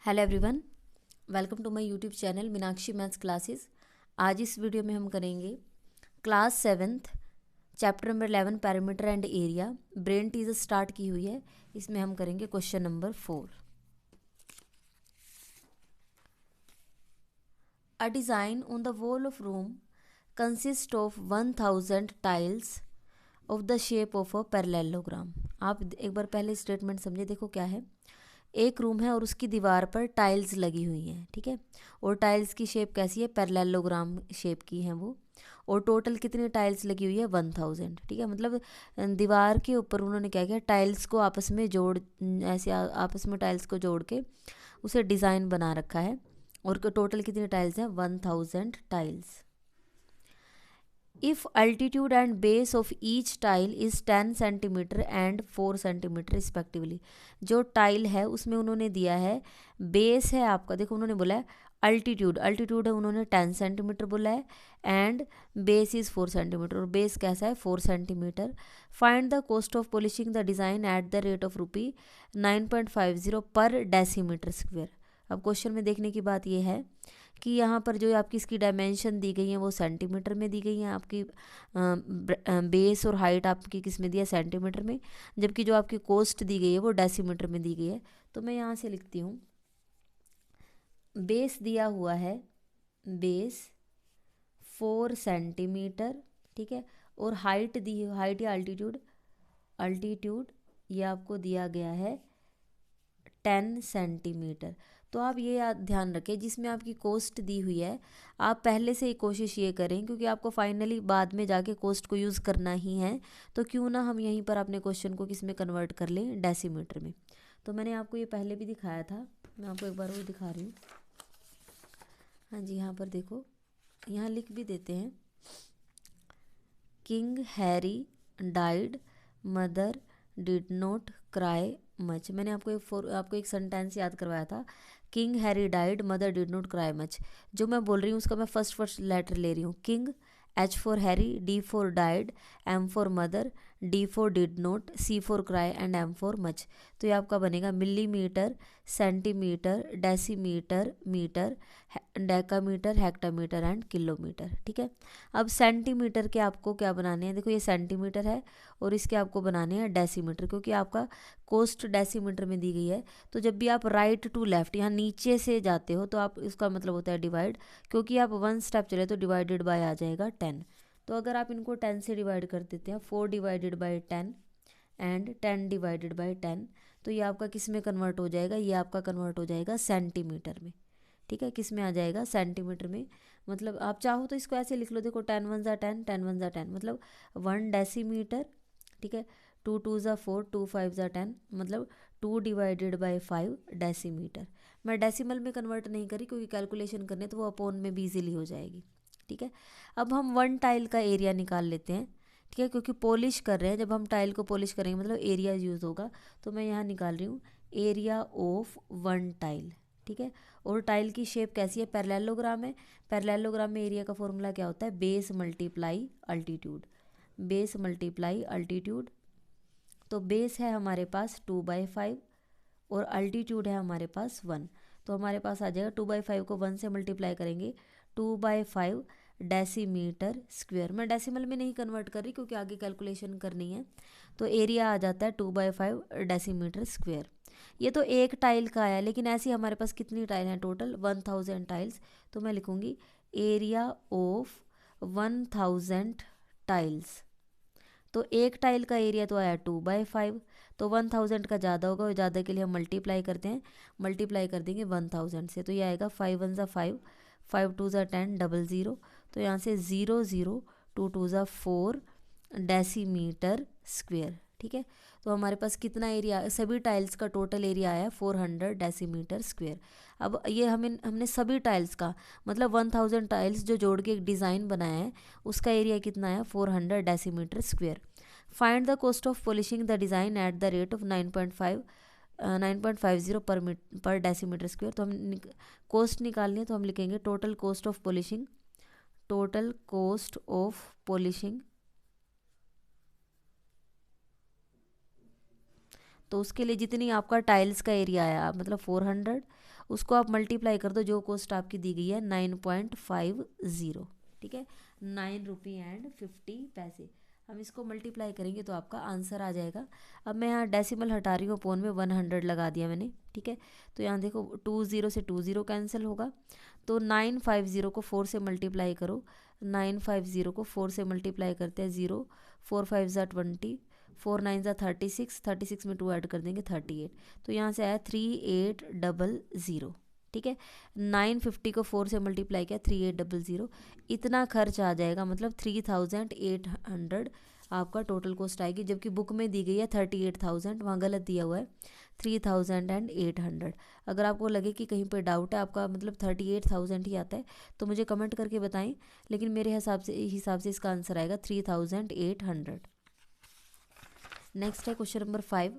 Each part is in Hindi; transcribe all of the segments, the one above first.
Hello everyone, welcome to my YouTube channel Meenakshi maths classes. आज इस वीडियो में हम करेंगे class 7 chapter number 11 parameter and area. Brain teaser start की हुई है, इसमें हम करेंगे question number 4। A design on the wall of room consist of 1000 tiles of the shape of a parallelogram. आप एक बार पहले स्टेटमेंट समझे, देखो क्या है। एक रूम है और उसकी दीवार पर टाइल्स लगी हुई हैं, ठीक है। और टाइल्स की शेप कैसी है, पैरेललोग्राम शेप की है वो। और टोटल कितनी टाइल्स लगी हुई है, 1000, ठीक है। मतलब दीवार के ऊपर उन्होंने क्या किया, टाइल्स को आपस में ऐसे आपस में टाइल्स को जोड़ के उसे डिज़ाइन बना रखा है। और टोटल कितनी टाइल्स हैं, 1000 tiles. If altitude and base of each tile is 10 centimetre and 4 centimetre respectively. जो टाइल है उसमें उन्होंने दिया है, बेस है आपका, देखो उन्होंने बोला है अल्टीट्यूड है उन्होंने 10 सेंटीमीटर बोला है, एंड बेस इज़ 4 सेंटीमीटर, और बेस कैसा है, 4 centimetre. Find the cost of polishing the design at the rate of rupee 9.50 पर डेसीमीटर स्क्वेयर। अब क्वेश्चन में देखने की बात यह है कि यहाँ पर जो आपकी इसकी डायमेंशन दी गई है वो सेंटीमीटर में दी गई है, आपकी बेस और हाइट आपकी किस में दिया है, सेंटीमीटर में, जबकि जो आपकी कॉस्ट दी गई है वो डेसीमीटर में दी गई है। तो मैं यहाँ से लिखती हूँ, बेस दिया हुआ है, बेस 4 सेंटीमीटर, ठीक है। और हाइट दी, हाइट या अल्टीट्यूड ये आपको दिया गया है 10 सेंटीमीटर। तो आप ये ध्यान रखें, जिसमें आपकी कॉस्ट दी हुई है आप पहले से ही कोशिश ये करें, क्योंकि आपको फाइनली बाद में जाके कॉस्ट को यूज़ करना ही है। तो क्यों ना हम यहीं पर अपने क्वेश्चन को किस में कन्वर्ट कर लें, डेसीमीटर में। तो मैंने आपको ये पहले भी दिखाया था, मैं आपको एक बार वो दिखा रही हूँ। हाँ जी, यहाँ पर देखो, यहाँ लिख भी देते हैं, king Harry died, mother did not cry much. मैंने आपको एक सेंटेंस याद करवाया था, king Harry died, mother did not cry much. जो मैं बोल रही हूँ उसका मैं फर्स्ट लेटर ले रही हूँ, king, H for Harry, D for died, M for mother, D for did not, C for cry and M for much. तो ये आपका बनेगा millimetre, centimetre, decimetre, metre, decametre, hectometre and kilometre, ठीक है। अब सेंटीमीटर के आपको क्या बनाने हैं, देखो ये सेंटीमीटर है और इसके आपको बनाने हैं डेसीमीटर, क्योंकि आपका कॉस्ट डेसीमीटर में दी गई है। तो जब भी आप राइट टू लेफ्ट यहाँ नीचे से जाते हो तो आप, इसका मतलब होता है डिवाइड, क्योंकि आप 1 स्टेप चले तो डिवाइडेड बाय आ जाएगा 10। तो अगर आप इनको 10 से डिवाइड कर देते हैं, 4 divided by 10 and 10 divided by 10, तो ये आपका किस में कन्वर्ट हो जाएगा, ये आपका कन्वर्ट हो जाएगा सेंटीमीटर में, ठीक है। किस में आ जाएगा, सेंटीमीटर में। मतलब आप चाहो तो इसको ऐसे लिख लो, देखो 10 1 ज़ा 10, 10 1 ज़ा 10, मतलब 1 डेसीमीटर, ठीक है। 2 2 ज़ा 4, 2 5 ज़ा 10, मतलब 2 डिवाइडेड बाई 5 डेसीमीटर। मैं डेसिमल में कन्वर्ट नहीं करी क्योंकि कैलकुलेशन करने तो वो अपॉन में भी ईजिली हो जाएगी, ठीक है। अब हम 1 टाइल का एरिया निकाल लेते हैं, ठीक है, क्योंकि पॉलिश कर रहे हैं, जब हम टाइल को पॉलिश करेंगे मतलब एरिया यूज़ होगा। तो मैं यहाँ निकाल रही हूँ एरिया ऑफ 1 टाइल, ठीक है। और टाइल की शेप कैसी है, पैरेललोग्राम है। पैरेललोग्राम में एरिया का फॉर्मूला क्या होता है, base multiply altitude, base multiply altitude. तो बेस है हमारे पास 2/5 और अल्टीट्यूड है हमारे पास 1। तो हमारे पास आ जाएगा 2/5 को 1 से मल्टीप्लाई करेंगे, 2/5 डेसीमीटर स्क्वेयर। मैं डेसिमल में नहीं कन्वर्ट कर रही क्योंकि आगे कैलकुलेशन करनी है। तो एरिया आ जाता है 2/5 डेसीमीटर स्क्वेयर। ये तो एक टाइल का आया, लेकिन ऐसी हमारे पास कितनी टाइल हैं, टोटल 1000 टाइल्स। तो मैं लिखूँगी एरिया ऑफ 1000 टाइल्स। तो एक टाइल का एरिया तो आया 2/5, तो 1000 का ज़्यादा होगा और ज़्यादा के लिए हम मल्टीप्लाई करते हैं, मल्टीप्लाई कर देंगे 1000 से। तो ये आएगा 5 1 ज़ा 5, 5 2 ज़ा 10, 00। तो यहाँ से 0 0, 2 2 ज़ा 4 डेसीमीटर स्क्वेयर, ठीक है। तो हमारे पास कितना एरिया, सभी टाइल्स का टोटल एरिया आया 400 डेसीमीटर स्क्वेयर। अब ये हमने सभी टाइल्स का मतलब 1000 टाइल्स जो जोड़ के एक डिज़ाइन बनाया है, उसका एरिया कितना है, 400 decimetre square. Find the cost of polishing the design at the rate of 9.50 पर डेसीमीटर स्क्वेयर। तो हम कॉस्ट निकालनी है, तो हम लिखेंगे total cost of polishing, total cost of polishing. तो उसके लिए जितनी आपका टाइल्स का एरिया आया, मतलब 400, उसको आप मल्टीप्लाई कर दो, जो कॉस्ट आपकी दी गई है 9.50, ठीक है, 9 रुपये एंड 50 पैसे। हम इसको मल्टीप्लाई करेंगे तो आपका आंसर आ जाएगा। अब मैं यहाँ डेसिमल हटा रही हूँ, अपोन में 100 लगा दिया मैंने, ठीक है। तो यहाँ देखो 20 से 20 कैंसिल होगा, तो 950 को 4 से मल्टीप्लाई करो, 950 को 4 से मल्टीप्लाई करते हैं, 0 4 5 ज़ा 20, 4 9 ज़ा 36, 36 में 2 ऐड कर देंगे 38, तो यहाँ से आया 3800, ठीक है। 950 को 4 से मल्टीप्लाई किया 3800, इतना खर्च आ जाएगा, मतलब 3800 आपका टोटल कॉस्ट आएगी, जबकि बुक में दी गई है 38,000, वहाँ गलत दिया हुआ है 3800। अगर आपको लगे कि कहीं पर डाउट है, आपका मतलब 38,000 ही आता है, तो मुझे कमेंट करके बताएं, लेकिन मेरे हिसाब से इसका आंसर आएगा 3800। नेक्स्ट है question number 5।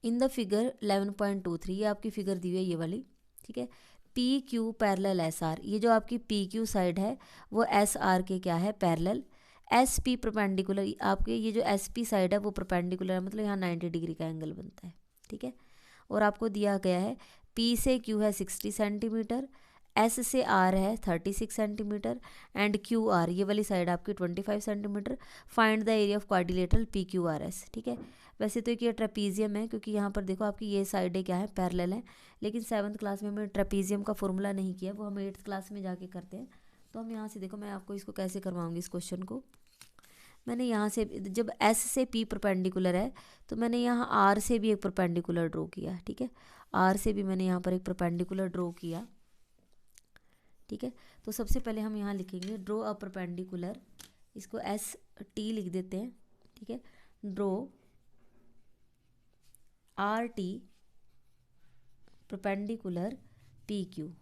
In the figure 11.23, ये आपकी फिगर दी हुई है ये वाली, ठीक है। P Q parallel S R, ये जो आपकी पी क्यू साइड है वो एस आर के क्या है, पैरेलल। एस पी परपेंडिकुलर, आपके ये जो एस पी साइड है वो परपेंडिकुलर है, मतलब यहाँ 90 डिग्री का एंगल बनता है, ठीक है। और आपको दिया गया है पी से क्यू है 60 सेंटीमीटर, एस से आर है 36 सेंटीमीटर, एंड क्यू आर ये वाली साइड आपकी 25 centimetre. Find the area of quadrilateral P Q R S, ठीक है। वैसे तो ये ट्रेपीजियम है, क्योंकि यहाँ पर देखो आपकी ये साइडें क्या है, पैरेलल है, लेकिन 7th क्लास में हमने ट्रेपीजियम का फॉर्मूला नहीं किया, वो हम 8th क्लास में जाके करते हैं। तो हम यहाँ से देखो, मैं आपको इसको कैसे करवाऊँगी, इस क्वेश्चन को मैंने यहाँ से, जब एस से पी परपेंडिकुलर है, तो मैंने यहाँ आर से भी एक परपेंडिकुलर ड्रॉ किया, ठीक है। आर से भी मैंने यहाँ पर एक परपेंडिकुलर ड्रॉ किया, ठीक है। तो सबसे पहले हम यहाँ लिखेंगे ड्रॉ अ परपेंडिकुलर, इसको एस टी लिख देते हैं, ठीक है। Draw R T perpendicular P Q,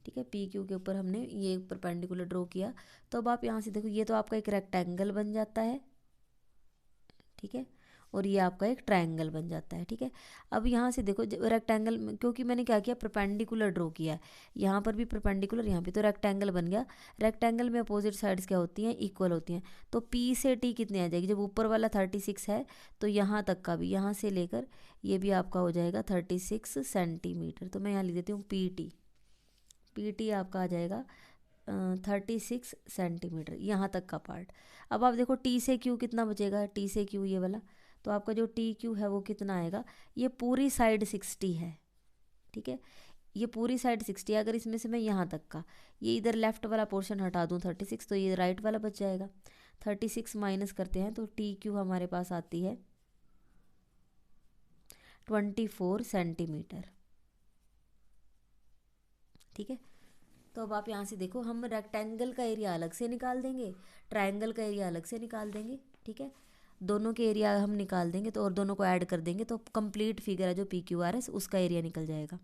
ठीक है। पी क्यू के ऊपर हमने ये परपेंडिकुलर ड्रॉ किया। तो अब आप यहाँ से देखो, ये तो आपका एक रेक्टेंगल बन जाता है, ठीक है, और ये आपका एक ट्रायंगल बन जाता है, ठीक है। अब यहाँ से देखो रेक्टेंगल, क्योंकि मैंने क्या किया, परपेंडिकुलर ड्रॉ किया है, यहाँ पर भी परपेंडिकुलर, यहाँ पे तो रेक्टेंगल बन गया। रेक्टेंगल में अपोजिट साइड्स क्या होती हैं, इक्वल होती हैं। तो पी से टी कितने आ जाएगी, जब ऊपर वाला 36 है तो यहाँ तक का भी, यहाँ से लेकर ये भी आपका हो जाएगा 36 सेंटीमीटर। तो मैं यहाँ लिख देती हूँ पी टी आपका आ जाएगा 36 सेंटीमीटर, यहाँ तक का पार्ट। अब आप देखो टी से क्यू कितना बचेगा, टी से क्यू ये वाला, तो आपका जो टी क्यू है वो कितना आएगा, ये पूरी साइड 60 है, ठीक है। ये पूरी साइड 60 है, अगर इसमें से मैं यहाँ तक का, ये इधर लेफ्ट वाला पोर्शन हटा दूँ 36, तो ये राइट वाला बच जाएगा। 36 माइनस करते हैं तो टी क्यू हमारे पास आती है 24 सेंटीमीटर, ठीक है। तो अब आप यहाँ से देखो, हम रेक्टेंगल का एरिया अलग से निकाल देंगे, ट्रायंगल का एरिया अलग से निकाल देंगे, ठीक है। दोनों के एरिया हम निकाल देंगे तो, और दोनों को ऐड कर देंगे तो कंप्लीट फिगर है जो पी क्यू आर एस, उसका एरिया निकल जाएगा।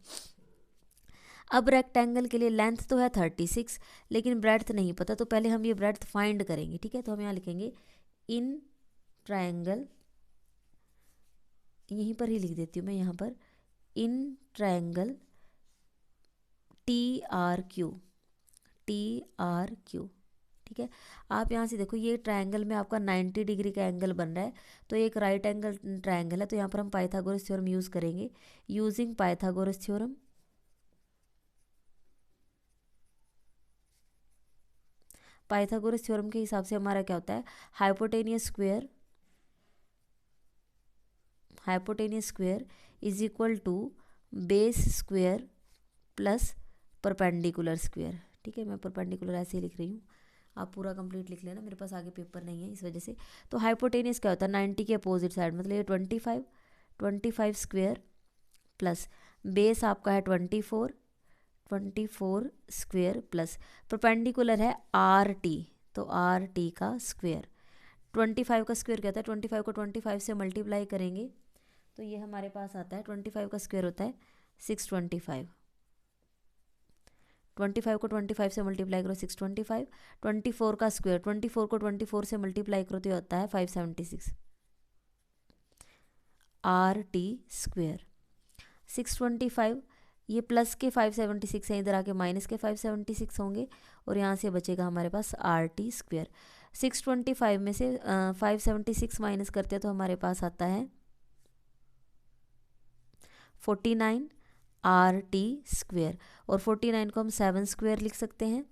अब रेक्टेंगल के लिए लेंथ तो है 36, लेकिन ब्रेड्थ नहीं पता, तो पहले हम ये ब्रेड्थ फाइंड करेंगे, ठीक है। तो हम यहाँ लिखेंगे इन ट्रायंगल, यहीं पर ही लिख देती हूँ मैं, यहाँ पर in triangle T R Q, ठीक है। आप यहाँ से देखो, ये ट्रायंगल में आपका 90 डिग्री का एंगल बन रहा है, तो एक राइट एंगल ट्रायंगल है, तो यहाँ पर हम पाइथागोरस थ्योरम यूज़ करेंगे। Using Pythagoras theorem, Pythagoras theorem के हिसाब से हमारा क्या होता है, hypotenuse square is equal to base square plus perpendicular square, ठीक है। मैं परपेंडिकुलर ऐसे ही लिख रही हूँ, आप पूरा कंप्लीट लिख लेना, मेरे पास आगे पेपर नहीं है इस वजह से। तो हाइपोटेनियस क्या होता है, 90 के अपोजिट साइड, मतलब ये 25 स्क्वायर प्लस बेस आपका है 24 स्क्वायर प्लस परपेंडिकुलर है आर टी, तो आर टी का स्क्वायर। 25 का स्क्वायर क्या होता है, 25 को 25 से मल्टीप्लाई करेंगे तो ये हमारे पास आता है, 25 का स्क्वायर होता है 625, 25 को 25 से मल्टीप्लाई करो 625, 24 का स्क्वायर, 24 को 24 से मल्टीप्लाई करो तो ये होता है 576 आर टी स्क्वायर। 625, ये प्लस के 576 हैं, इधर आके माइनस के 576 होंगे, और यहाँ से बचेगा हमारे पास आर टी स्क्वायर। 625 में से 576 माइनस करते हैं तो हमारे पास आता है 49 RT²। और 49 को हम 7² लिख सकते हैं,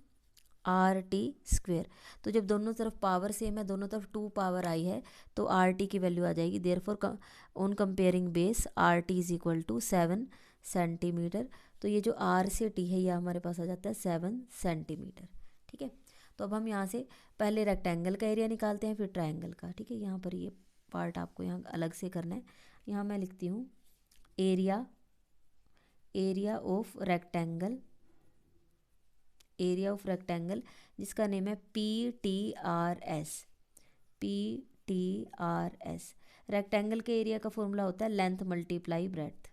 RT²। तो जब दोनों तरफ पावर सेम है, दोनों तरफ 2 पावर आई है, तो RT की वैल्यू आ जाएगी। Therefore on comparing base RT is equal to 7 centimetre. तो ये जो R से T है, ये हमारे पास आ जाता है 7 सेंटीमीटर। ठीक है, तो अब हम यहाँ से पहले रेक्टेंगल का एरिया निकालते हैं, फिर ट्रायंगल का। ठीक है, यहाँ पर ये पार्ट आपको यहाँ अलग से करना है। यहाँ मैं लिखती हूँ area of rectangle, area of rectangle जिसका नेम है PTRS। PTRS रेक्टेंगल के एरिया का फॉर्मूला होता है लेंथ मल्टीप्लाई ब्रेड्थ।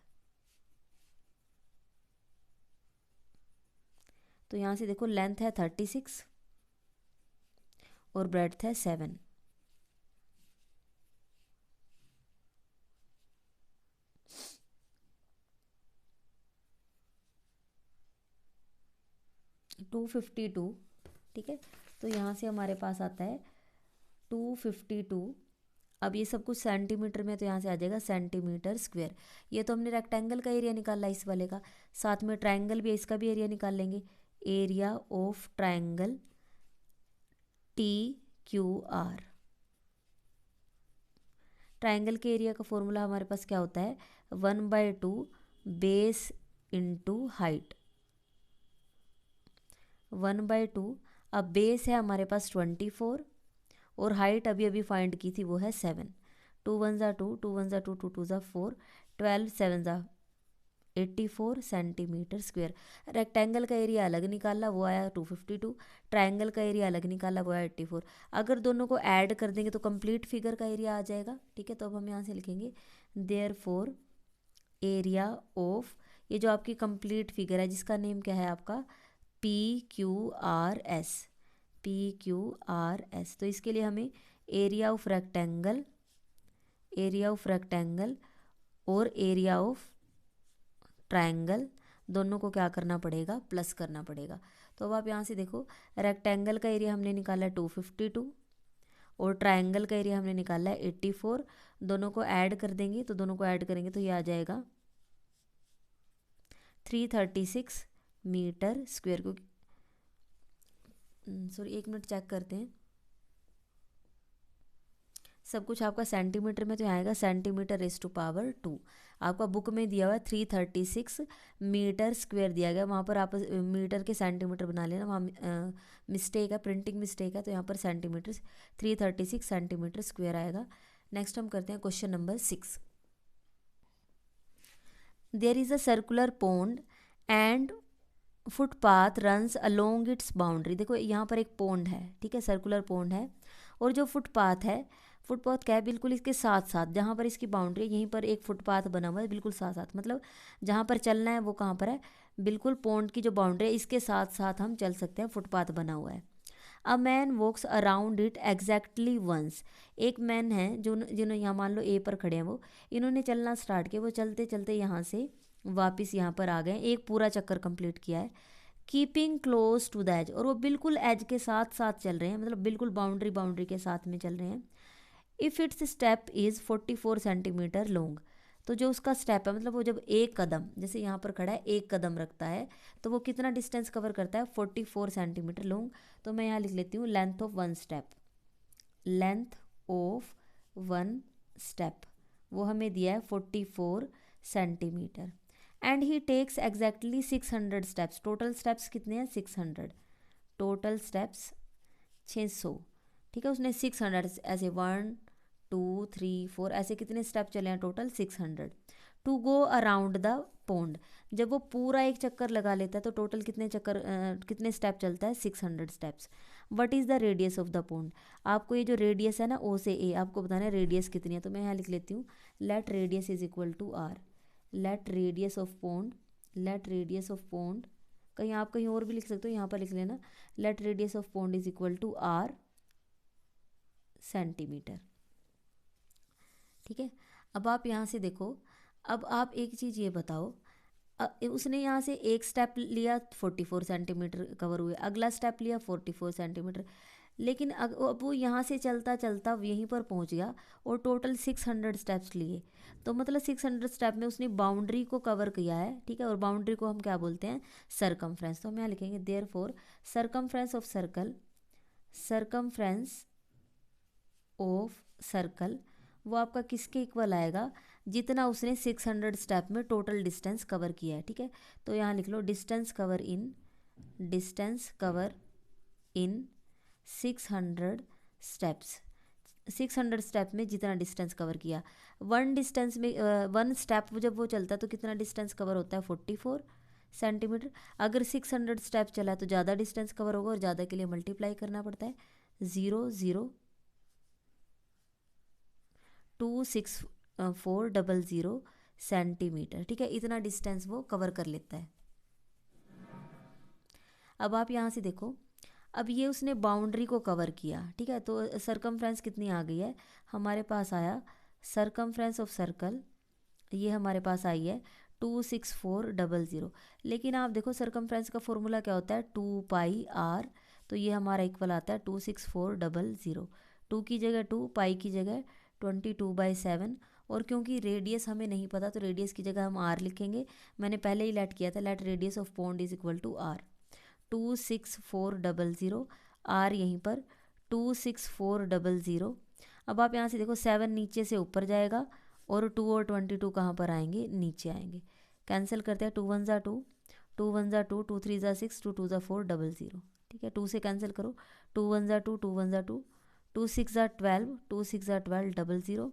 तो यहाँ से देखो लेंथ है 36 और ब्रेड्थ है 7। $252। ठीक है, तो यहाँ से हमारे पास आता है 252। अब ये सब कुछ सेंटीमीटर में, तो यहाँ से आ जाएगा सेंटीमीटर²। ये तो हमने रेक्टेंगल का एरिया निकाला इस वाले का, साथ में ट्रायंगल भी है, इसका भी एरिया निकाल लेंगे। Area of triangle TQR। Triangle के एरिया का फॉर्मूला हमारे पास क्या होता है, 1/2 बेस इंटू हाइट। 1/2। अब बेस है हमारे पास 24 और हाइट अभी अभी फाइंड की थी, वो है 7। 2 1 ज़ा 2, 2 1 ज़ा 2, 2 2 ज़ा 4, 12 7 ज़ा 84 सेंटीमीटर²। रेक्टेंगल का एरिया अलग निकाला, वो आया 252। ट्रायंगल का एरिया अलग निकाला, वो आया 84। अगर दोनों को ऐड कर देंगे तो कंप्लीट फिगर का एरिया आ जाएगा। ठीक है, तो अब हम यहाँ से लिखेंगे देयरफॉर एरिया ऑफ, ये जो आपकी कंप्लीट फिगर है जिसका नेम क्या है आपका PQRS। PQRS, तो इसके लिए हमें एरिया ऑफ रेक्टेंगल और एरिया ऑफ ट्रायंगल दोनों को क्या करना पड़ेगा, प्लस करना पड़ेगा। तो अब आप यहाँ से देखो रेक्टेंगल का एरिया हमने निकाला है 252 और ट्रायंगल का एरिया हमने निकाला है 84। दोनों को ऐड कर देंगे, तो दोनों को ऐड करेंगे तो ये आ जाएगा 336 मीटर²। को सॉरी, 1 मिनट चेक करते हैं। सब कुछ आपका सेंटीमीटर में तो यहाँ आएगा सेंटीमीटर⁻²। आपका बुक में दिया हुआ है 336 मीटर² दिया गया, वहाँ पर आप मीटर के सेंटीमीटर बना लेना, वहाँ मिस्टेक है, प्रिंटिंग मिस्टेक है, तो यहाँ पर सेंटीमीटर 336 सेंटीमीटर² आएगा। नेक्स्ट हम करते हैं question number 6। There is a circular pond and footpath runs along its boundary. देखो यहाँ पर एक पॉन्ड है, ठीक है, सर्कुलर पॉन्ड है, और जो फुटपाथ है, फुटपाथ क्या है, बिल्कुल इसके साथ साथ जहाँ पर इसकी बाउंड्री है, यहीं पर एक फुटपाथ बना हुआ है बिल्कुल साथ साथ, मतलब जहाँ पर चलना है वो कहाँ पर है, बिल्कुल पॉन्ड की जो बाउंड्री है इसके साथ साथ हम चल सकते हैं, फुटपाथ बना हुआ है। A man walks around it exactly once. एक मैन है जो जिन्होंने यहाँ मान लो ए पर खड़े हैं, वो इन्होंने चलना स्टार्ट किया, वो चलते चलते यहाँ से वापस यहाँ पर आ गए, एक पूरा चक्कर कंप्लीट किया है। Keeping close to the edge, और वो बिल्कुल एज के साथ साथ चल रहे हैं, मतलब बिल्कुल बाउंड्री के साथ में चल रहे हैं। If it's step is 44 centimetre long, तो जो उसका स्टेप है, मतलब वो जब एक कदम, जैसे यहाँ पर खड़ा है, एक कदम रखता है, तो वो कितना डिस्टेंस कवर करता है, 44 सेंटीमीटर लॉन्ग। तो मैं यहाँ लिख लेती हूँ length of one step. Length of one step वो हमें दिया है 44 centimetre. And he takes exactly 600 steps. Total steps कितने हैं, 600। Total steps 600। ठीक है, उसने 600 ऐसे 1 2 3 4 ऐसे कितने स्टेप चले हैं, total 600। To go around the pond, जब वो पूरा एक चक्कर लगा लेता है तो टोटल कितने स्टेप चलता है, 600 steps. What is the radius of the pond, आपको ये जो रेडियस है ना, ओ से ए, आपको बताना है रेडियस कितनी है। तो मैं यहाँ लिख लेती हूँ let radius is equal to R. Let radius of pond, कहीं आप कहीं और भी लिख सकते हो, यहाँ पर लिख लेना let radius of pond is equal to R centimetre. ठीक है, अब आप यहाँ से देखो, अब आप एक चीज़ ये बताओ, उसने यहाँ से एक स्टेप लिया 44 सेंटीमीटर कवर हुए, अगला स्टेप लिया 44 सेंटीमीटर, लेकिन अब वो यहाँ से चलता चलता यहीं पर पहुँच गया और टोटल 600 स्टेप्स लिए। तो मतलब 600 स्टेप में उसने बाउंड्री को कवर किया है, ठीक है। और बाउंड्री को हम क्या बोलते हैं, सरकमफ्रेंस। तो हम यहाँ लिखेंगे therefore circumference of circle, circumference of circle वो आपका किसके इक्वल आएगा, जितना उसने 600 स्टेप में टोटल डिस्टेंस कवर किया है, ठीक है। तो यहाँ लिख लो distance cover in 600 steps. 600 step में जितना डिस्टेंस कवर किया, वन स्टेप जब वो चलता है तो कितना डिस्टेंस कवर होता है, 44 सेंटीमीटर। अगर 600 स्टेप चला है तो ज़्यादा डिस्टेंस कवर होगा और ज़्यादा के लिए मल्टीप्लाई करना पड़ता है, 0.02640 सेंटीमीटर, ठीक है। इतना डिस्टेंस वो कवर कर लेता है। अब आप यहाँ से देखो, अब ये उसने बाउंड्री को कवर किया, ठीक है। तो सरकमफ्रेंस कितनी आ गई है, हमारे पास आया सरकमफ्रेंस ऑफ सर्कल, ये हमारे पास आई है 26400। लेकिन आप देखो सरकमफ्रेंस का फॉर्मूला क्या होता है, 2πr। तो ये हमारा इक्वल आता है 26400। 2 की जगह 2, पाई की जगह 22/7। और क्योंकि रेडियस हमें नहीं पता तो रेडियस की जगह हम r लिखेंगे। मैंने पहले ही लेट किया था, let radius of pond is equal to r। 26400 r यहीं पर 26400। अब आप यहाँ से देखो 7 नीचे से ऊपर जाएगा और 2 और 22 कहाँ पर आएंगे, नीचे आएंगे। कैंसिल करते हैं, 2 1 ज़ा 2, 2 1 ज़ा 2, 2 3 ज़ा 6, 2 2 ज़ा 4 00, ठीक है। 2 से कैंसिल करो, 2 1 ज़ा 2, 2 1 ज़ा 2, 2 6 ज़ा 12, 2 6 ज़ा 12 00,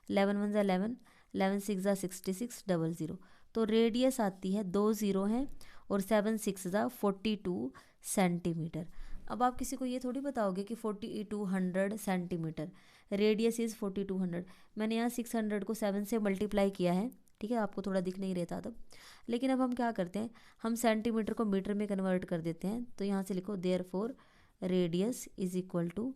11 1 ज़ा 11, 11 6 ज़ा 66 00। तो रेडियस आती है 2 0 हैं और 7 6 ज़ा 42 सेंटीमीटर। अब आप किसी को ये थोड़ी बताओगे कि 4200 सेंटीमीटर, रेडियस इज़ 4200। मैंने यहाँ 600 को 7 से मल्टीप्लाई किया है, ठीक है। आपको थोड़ा दिख नहीं रहता तब, लेकिन अब हम क्या करते हैं, हम सेंटीमीटर को मीटर में कन्वर्ट कर देते हैं। तो यहाँ से लिखो therefore radius is equal to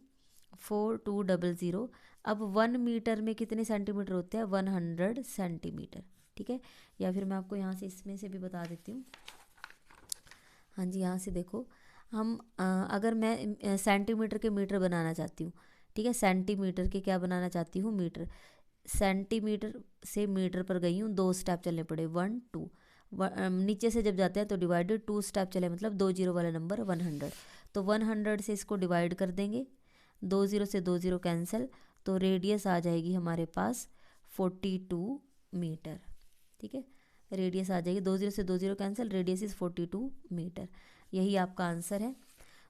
4200। अब 1 मीटर में कितने सेंटीमीटर होते हैं, 100 सेंटीमीटर, ठीक है। या फिर मैं आपको यहाँ से इसमें से भी बता देती हूँ। हाँ जी, यहाँ से देखो, हम अगर मैं सेंटीमीटर के मीटर बनाना चाहती हूँ, ठीक है, सेंटीमीटर के क्या बनाना चाहती हूँ, मीटर। सेंटीमीटर से मीटर पर गई हूँ, 2 स्टेप चलने पड़े, 1 2। नीचे से जब जाते हैं तो डिवाइडेड, 2 स्टेप चले मतलब 2 0 वाला नंबर 100। तो 100 से इसको डिवाइड कर देंगे, 2 0 से 2 0 कैंसिल, तो रेडियस आ जाएगी हमारे पास 42 मीटर, ठीक है। रेडियस आ जाएगी, 2 0 से 2 0 कैंसिल, रेडियस इज़ 42 मीटर। यही आपका आंसर है।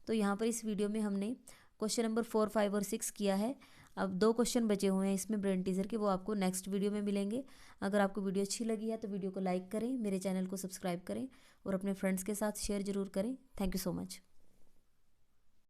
तो यहाँ पर इस वीडियो में हमने क्वेश्चन नंबर 4 5 और 6 किया है। अब 2 क्वेश्चन बचे हुए हैं इसमें ब्रेन टीजर के, वो आपको नेक्स्ट वीडियो में मिलेंगे। अगर आपको वीडियो अच्छी लगी है तो वीडियो को लाइक करें, मेरे चैनल को सब्सक्राइब करें और अपने फ्रेंड्स के साथ शेयर ज़रूर करें। Thank you so much.